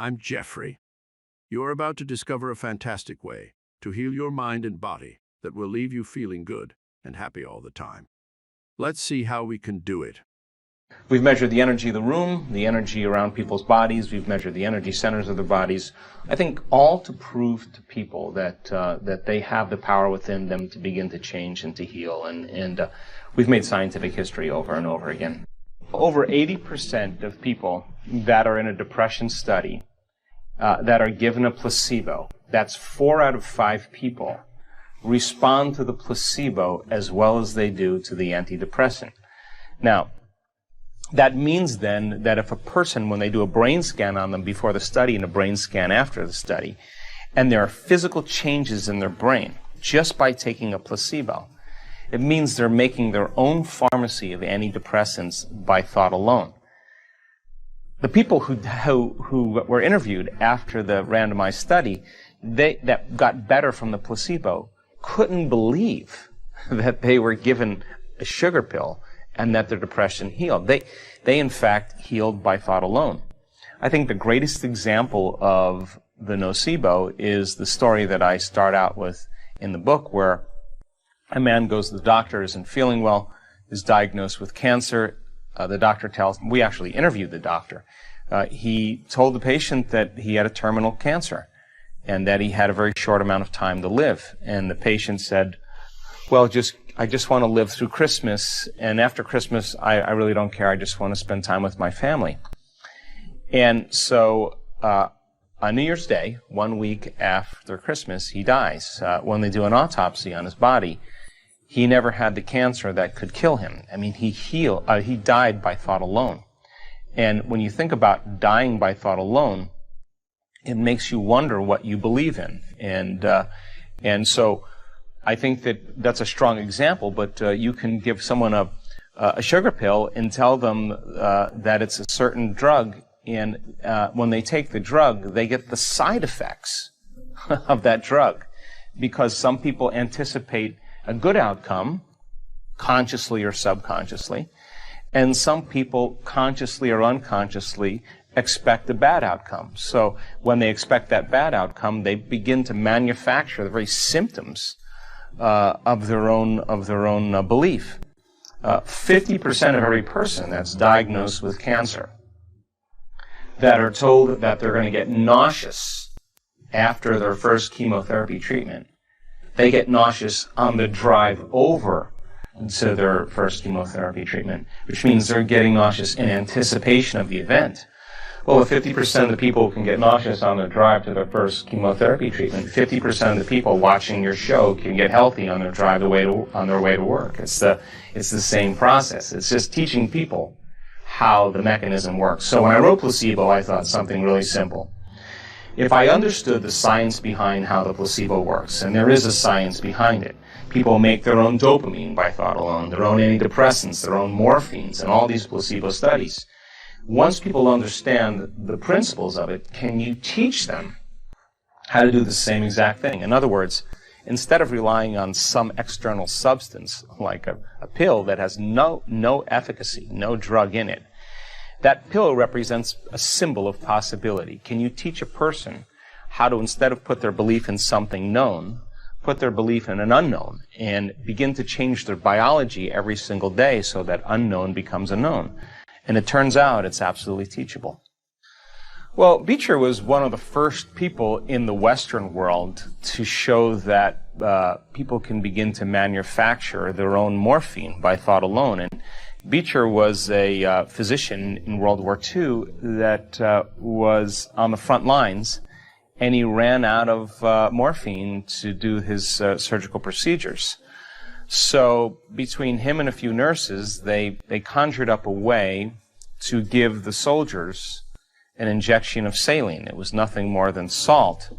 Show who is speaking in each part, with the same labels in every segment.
Speaker 1: I'm Jeffrey. You're about to discover a fantastic way to heal your mind and body that will leave you feeling good and happy all the time. Let's see how we can do it.
Speaker 2: We've measured the energy of the room, the energy around people's bodies. We've measured the energy centers of their bodies. I think all to prove to people that they have the power within them to begin to change and to heal. And we've made scientific history over and over again. Over 80% of people that are in a depression study that are given a placebo, that's 4 out of 5 people, respond to the placebo as well as they do to the antidepressant. Now, that means then that if a person, when they do a brain scan on them before the study and a brain scan after the study, and there are physical changes in their brain just by taking a placebo, it means they're making their own pharmacy of antidepressants by thought alone. The people who were interviewed after the randomized study, that got better from the placebo, couldn't believe that they were given a sugar pill and that their depression healed. They in fact healed by thought alone. I think the greatest example of the nocebo is the story that I start out with in the book, where a man goes to the doctor, isn't feeling well, is diagnosed with cancer. The doctor tells him, we actually interviewed the doctor. He told the patient that he had a terminal cancer and that he had a very short amount of time to live. And the patient said, well, I just want to live through Christmas, and after Christmas, I really don't care. I just want to spend time with my family. And so on New Year's Day, 1 week after Christmas, he dies. When they do an autopsy on his body, he never had the cancer that could kill him. I mean, he died by thought alone. And when you think about dying by thought alone, it makes you wonder what you believe in. And so I think that's a strong example, but you can give someone a sugar pill and tell them that it's a certain drug, and when they take the drug, they get the side effects of that drug, because some people anticipate a good outcome, consciously or subconsciously, and some people consciously or unconsciously expect a bad outcome. So when they expect that bad outcome, they begin to manufacture the very symptoms of their own belief. 50% of every person that's diagnosed with cancer that are told that they're going to get nauseous after their first chemotherapy treatment, they get nauseous on the drive over to their first chemotherapy treatment, which means they're getting nauseous in anticipation of the event. Well, if 50% of the people can get nauseous on their drive to their first chemotherapy treatment, 50% of the people watching your show can get healthy on their drive on their way to work. It's the same process. It's just teaching people how the mechanism works. So when I wrote Placebo, I thought something really simple. If I understood the science behind how the placebo works, and there is a science behind it, people make their own dopamine by thought alone, their own antidepressants, their own morphines, and all these placebo studies. Once people understand the principles of it, can you teach them how to do the same exact thing? In other words, instead of relying on some external substance, like a pill that has no efficacy, no drug in it, that pill represents a symbol of possibility. Can you teach a person how to, instead of put their belief in something known, put their belief in an unknown, and begin to change their biology every single day so that unknown becomes a known? And it turns out it's absolutely teachable. Well, Beecher was one of the first people in the Western world to show that people can begin to manufacture their own morphine by thought alone. And Beecher was a physician in World War II that was on the front lines, and he ran out of morphine to do his surgical procedures. So between him and a few nurses, they conjured up a way to give the soldiers an injection of saline. It was nothing more than salt.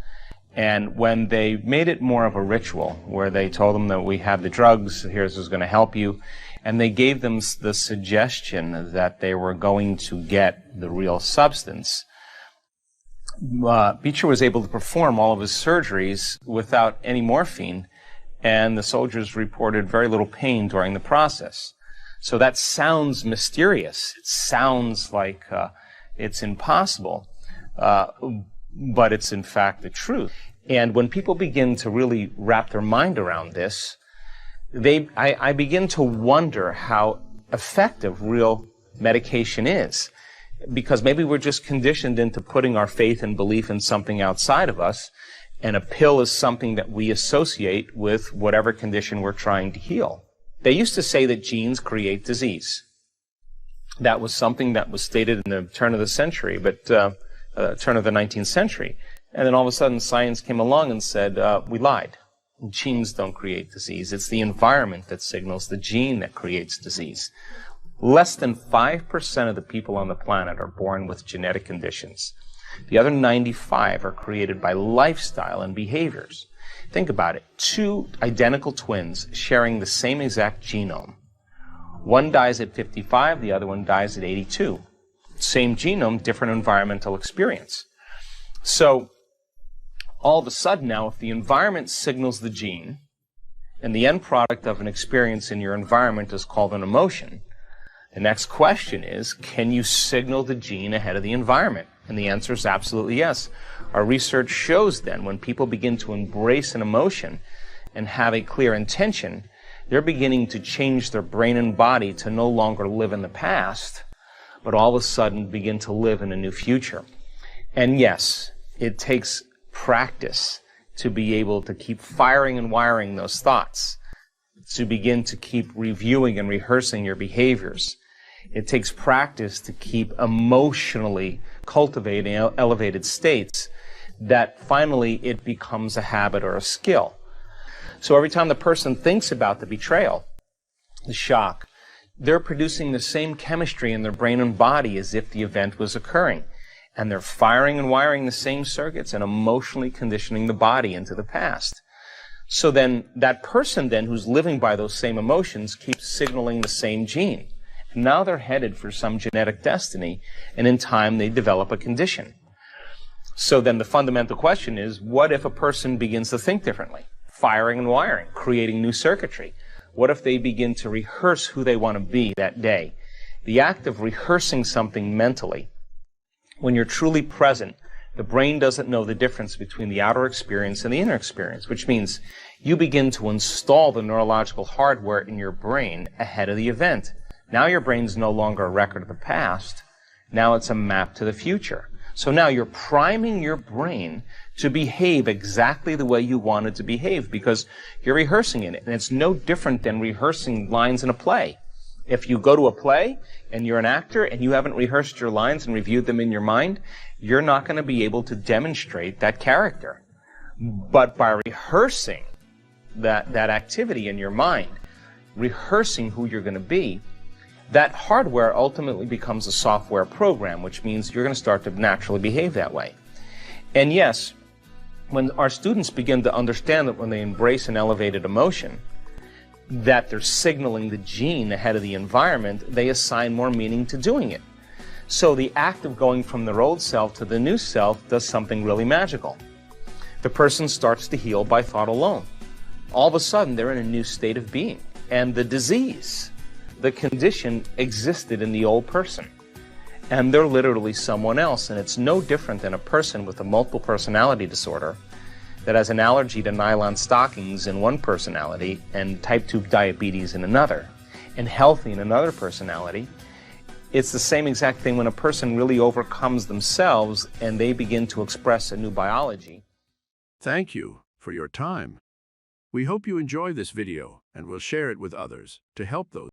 Speaker 2: And when they made it more of a ritual, where they told them that we have the drugs, here's what's going to help you, and they gave them the suggestion that they were going to get the real substance, Beecher was able to perform all of his surgeries without any morphine, and the soldiers reported very little pain during the process. So that sounds mysterious. It sounds like it's impossible. but it's in fact the truth. And when people begin to really wrap their mind around this, I begin to wonder how effective real medication is. Because maybe we're just conditioned into putting our faith and belief in something outside of us, and a pill is something that we associate with whatever condition we're trying to heal. They used to say that genes create disease. That was something that was stated in the turn of the century, turn of the 19th century. And then all of a sudden science came along and said, we lied. Genes don't create disease. It's the environment that signals the gene that creates disease. Less than 5% of the people on the planet are born with genetic conditions. The other 95 are created by lifestyle and behaviors. Think about it. Two identical twins sharing the same exact genome. One dies at 55, the other one dies at 82. Same genome, different environmental experience. So, all of a sudden now, if the environment signals the gene, and the end product of an experience in your environment is called an emotion, the next question is, can you signal the gene ahead of the environment? And the answer is absolutely yes. Our research shows then when people begin to embrace an emotion and have a clear intention, they're beginning to change their brain and body to no longer live in the past, but all of a sudden begin to live in a new future. And yes, it takes practice to be able to keep firing and wiring those thoughts, to begin to keep reviewing and rehearsing your behaviors. It takes practice to keep emotionally cultivating elevated states that finally it becomes a habit or a skill. So every time the person thinks about the betrayal, the shock, they're producing the same chemistry in their brain and body as if the event was occurring. And they're firing and wiring the same circuits and emotionally conditioning the body into the past. So then that person then who's living by those same emotions keeps signaling the same gene. And now they're headed for some genetic destiny, and in time they develop a condition. So then the fundamental question is, what if a person begins to think differently? Firing and wiring, creating new circuitry. What if they begin to rehearse who they want to be that day? The act of rehearsing something mentally, when you're truly present, the brain doesn't know the difference between the outer experience and the inner experience, which means you begin to install the neurological hardware in your brain ahead of the event. Now your brain's no longer a record of the past. Now it's a map to the future. So now you're priming your brain to behave exactly the way you want it to behave because you're rehearsing it. And it's no different than rehearsing lines in a play. If you go to a play and you're an actor and you haven't rehearsed your lines and reviewed them in your mind, you're not going to be able to demonstrate that character. But by rehearsing that activity in your mind, rehearsing who you're going to be, that hardware ultimately becomes a software program, which means you're going to start to naturally behave that way. And yes, when our students begin to understand that when they embrace an elevated emotion, that they're signaling the gene ahead of the environment, they assign more meaning to doing it. So the act of going from their old self to the new self does something really magical. The person starts to heal by thought alone. All of a sudden, they're in a new state of being. And the disease, the condition, existed in the old person. And they're literally someone else. And it's no different than a person with a multiple personality disorder that has an allergy to nylon stockings in one personality and type 2 diabetes in another, and healthy in another personality. It's the same exact thing when a person really overcomes themselves and they begin to express a new biology.
Speaker 1: Thank you for your time. We hope you enjoy this video and will share it with others to help those